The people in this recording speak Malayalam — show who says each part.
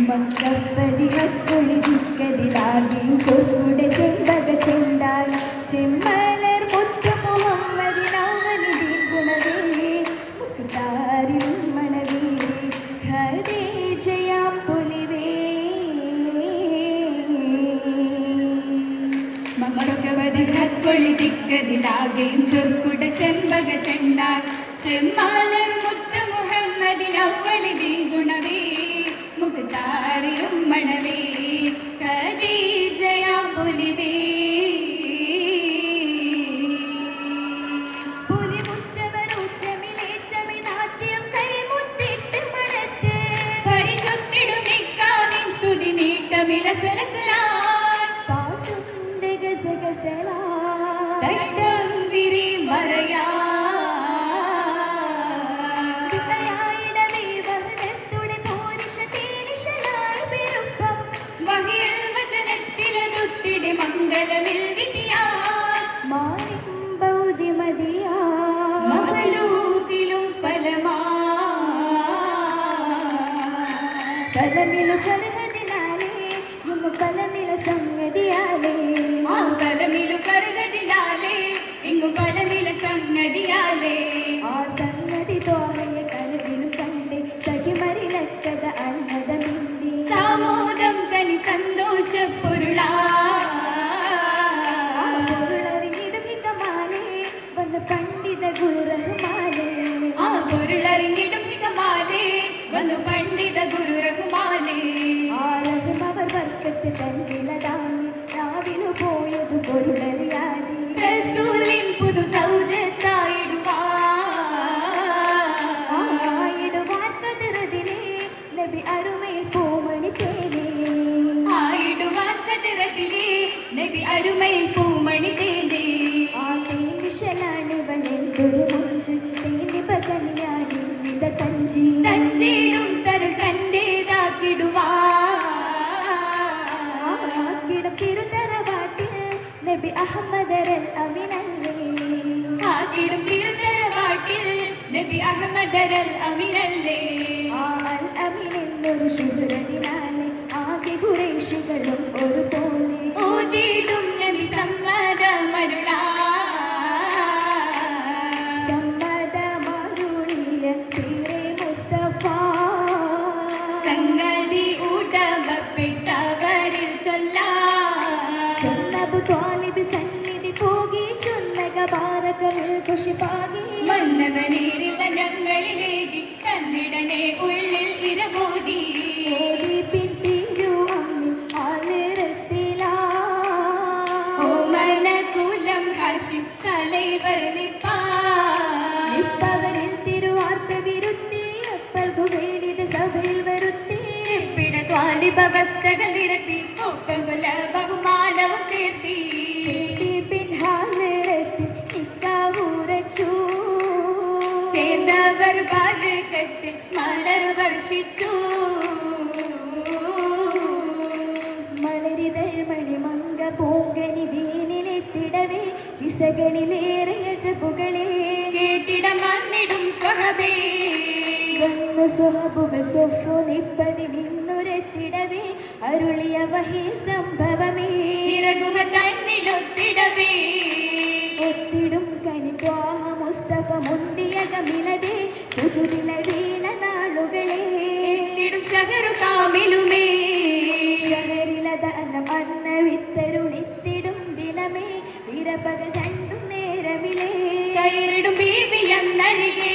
Speaker 1: മക്കപ്പതിഹക്കൊളിതിക്കതിലാകെയും ചൊർക്കുടെ ചെമ്പക ചെണ്ടാൽ ചെമ്മലർ മുത്തു മുഹമ്മദിനാവനിതീൻ ഗുണവേ മുക്താരിൽ മണവേ ഹൃദയജയാം പൊലിവേ
Speaker 2: മക്കപ്പതിഹക്കൊളിതിക്കതിലാകെയും ചൊർക്കുടെ ചെമ്പക ചെണ്ടാൽ ചെമ്മലർ മുത്തു മുഹമ്മദിനാവനിതീൻ ഗുണവേ മുഖതാരിയും മണവേ ഖദീജയാ പൊലിവേ
Speaker 1: പുലിമുറ്റവനൂറ്റമിലേറ്റമിനാട്യം കൈമുത്തിട്ട് മണത്ത്
Speaker 2: പരിശുദ്ധിടും നിക്കാവിൻ സ്തുതി നീട്ടമിലസലസലാൻ
Speaker 1: പാട്ടുണ്ട് ഗസഗസലാ
Speaker 2: തട്ടം വിരി മറയാ മംഗളമിൽ വിധിയാ
Speaker 1: മാലിംബൗദി മദിയാ
Speaker 2: മഹലൂകിലും ഫലമാ
Speaker 1: ഫലമിലു ഫർഹദിനാലേ ഇന്നു ഫലമില സംഗതിയാലേ
Speaker 2: ഫലമിലു ഫർഹദിനാലേ ഇങ്ങു ഫലമില സംഗതിയാലേ
Speaker 1: ആ സംഗതി തോഹയ കനവിലും കണ്ടേ സഖിമരിലക്കത അന്നതമിണ്ടി
Speaker 2: സാമോദം കനി സന്തോഷ പൊരുളാ
Speaker 1: പണ്ഡിത ഗുരുറഹ്മാനേ
Speaker 2: ആ പൊരുളറിഞ്ഞിടും ഹികമാലേ വന്നു പണ്ഡിത ഗുരു റഹ്മാനേ
Speaker 1: ആരഹം അവർ വർക്കത്ത് തന്നിലതാമി രാവിലെ പോയതു പൊരുളറിയാതെ
Speaker 2: റസൂലിൻ പുതു
Speaker 1: സൗജത്തായിടുവാൻ കതിരതിലേ നബി അരുമയിൽ പൂമണി തേനേ
Speaker 2: ആയിടുവാൻ കതിരതിലേ നബി അരുമയിൽ പൂമണി തേനേ
Speaker 1: ാണിവളെന്തൊരു മുഞ്ച് തേനി പകനിയാണിത കഞ്ചി
Speaker 2: തഞ്ചിടും തരും തന്റേതാക്കിടുവാക്കിടും
Speaker 1: തിരുതറവാട്ടിൽ നബി അഹമ്മദരൽ അമിനല്ലേ
Speaker 2: ആക്കിടും തിരുതറവാട്ടിൽ നബി അഹമ്മദരൽ അമിനല്ലേ
Speaker 1: അൽ അമിൻ എന്നൊരു ശുഭ്രതിനാലെ ആകെ ഖുറൈശികളും ഒരുപോലെ
Speaker 2: ഓതിടും നബി സമ്മതമരുളാ സംഗതി ഉടമപ്പെട്ടവരിൽ
Speaker 1: ചൊല്ലബു ത്വാലിബ് സന്നിധി പോകി ചൊന്നക ബാരകമിൽ ഖുശിപാകി
Speaker 2: മന്നവനേരില്ല ഞങ്ങളിലേക്ക് തന്നിടണേ ഉള്ളിൽ ഇരബോധി
Speaker 1: പിന്തിരു അമ്മിൽ ആലിരത്തിലാ
Speaker 2: ഓമനകുലം ഹാഷിം തലൈവർ
Speaker 1: നിപ്പവരിൽ തിരുവാർത്ത വിരുത്തി അപ്പൽ കുബേലിത സഭയിൽ വരുത്തി
Speaker 2: ചെപ്പിട ത്വാലിബവസ്ഥകൾ നിരത്തി ഒപ്പകുല ബഹുമാനവും ചേർത്തി
Speaker 1: പിൻഹാലിരത്തിൽ നിക്കാവൂരച്ചു
Speaker 2: ചേർന്നവർ ബാധകത്തിൽ മലർ വർഷിച്ചു
Speaker 1: മലരിതൾ മണിമങ്ക പൂങ്കനി ദീനിലെത്തിടവേ ദിശകളിലേറിയ ജപുകളെ
Speaker 2: കേട്ടിട മന്നിടും സ്വഹബേ
Speaker 1: വന്നു സുഹബുകൾ സൊഫു നിപ്പതി നിന്നുരത്തിടവേ അരുളിയ വഹി സംഭവമേ
Speaker 2: ഇറങ്ങുക തന്നിലൊത്തിടവേ
Speaker 1: ഒത്തിടും കനിത്വാഹ മുസ്തഫ മുന്തിയകമിലതേ സുജുദില വീണ നാളുകളെ
Speaker 2: എത്തിടും ഷഹറു കാമിലുമേ
Speaker 1: ഷഹരിലതനം അന്ന വിത്തരുളിത്തിടും ദിനമേ വിരപക രണ്ടു നേരമിലേ
Speaker 2: കയറിടും ബീവിയം നൽകേ